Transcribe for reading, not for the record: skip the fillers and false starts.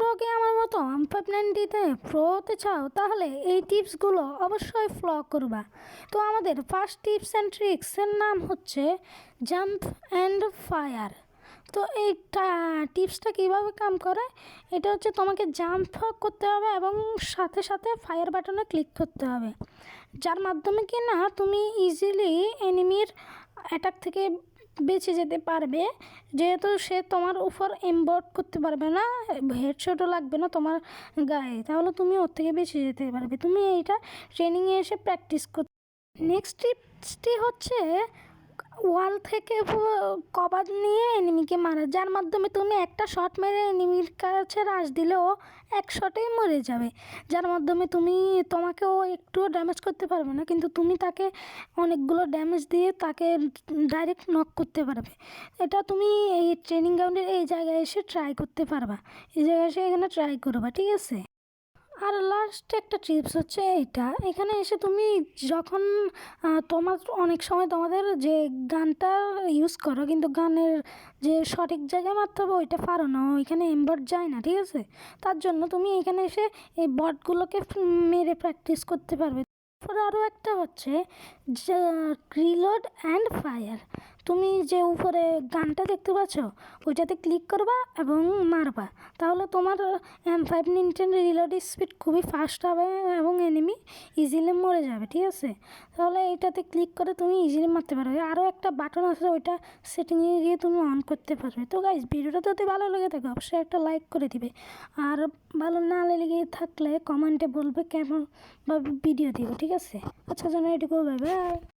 তোমরাও কি আমার মতো M590-তে প্রো হতে চাও? তাহলে এই টিপসগুলো অবশ্যই ফলো করবা। তো আমাদের ফার্স্ট টিপস অ্যান্ড ট্রিক্সের নাম হচ্ছে জাম্প অ্যান্ড ফায়ার। তো এই টিপসটা কীভাবে কাম করে, এটা হচ্ছে তোমাকে জাম্প করতে হবে এবং সাথে সাথে ফায়ার বাটনে ক্লিক করতে হবে, যার মাধ্যমে কি না তুমি ইজিলি এনিমির অ্যাটাক থেকে বেঁচে যেতে পারবে, যেহেতু সে তোমার উপর এমবট করতে পারবে না, হেডশটও লাগবে না তোমার গায়ে, তাহলে তুমি ওর থেকে বেঁচে যেতে পারবে। তুমি এইটা ট্রেনিংয়ে এসে প্র্যাকটিস করতে। নেক্সট টিপসটি হচ্ছে ওয়াল থেকে কভার নিয়ে এনিমিকে মারা, যার মাধ্যমে তুমি একটা শট মেরে এনিমির কাছে রাশ দিলেও এক শটেই মরে যাবে, যার মাধ্যমে তোমাকেও একটুও ড্যামেজ করতে পারবে না, কিন্তু তুমি তাকে অনেকগুলো ড্যামেজ দিয়ে তাকে ডাইরেক্ট নক করতে পারবে। এটা তুমি এই ট্রেনিং গ্রাউন্ডের এই জায়গায় এসে ট্রাই করতে পারবা, এই জায়গায় এসে এখানে ট্রাই করবা, ঠিক আছে? আর লাস্ট একটা টিপস হচ্ছে এইটা, এখানে এসে তুমি যখন তোমার অনেক সময় তোমাদের যে গানটা ইউজ করো কিন্তু গানের যে সঠিক জায়গায় মারতে হবে ওইটা পারো না, ওইখানে এমবট যায় না, ঠিক আছে? তার জন্য তুমি এখানে এসে এই বটগুলোকে মেরে প্র্যাকটিস করতে পারবে। তারপরে আরও একটা হচ্ছে যে রিলোড অ্যান্ড ফায়ার। তুমি যে উপরে গানটা দেখতে পাচ্ছ ওইটাতে ক্লিক করবা এবং মারবা, তাহলে তোমার M590 রিলোড স্পিড খুবই ফাস্ট হবে এবং এনিমি ইজিলি মরে যাবে, ঠিক আছে? তাহলে এইটাতে ক্লিক করে তুমি ইজিলি মারতে পারবে। আরও একটা বাটন আছে, ওইটা সেটিংয়ে গিয়ে তুমি অন করতে পারবে। তো গাইজ, ভিডিওটা যদি ভালো লেগে থাকে অবশ্যই একটা লাইক করে দিবে, আর ভালো না লেগে থাকলে কমেন্টে বলবে কেমন ভাবে ভিডিও দিব, ঠিক আছে? আচ্ছা, জানো এটুকু, বাই বাই।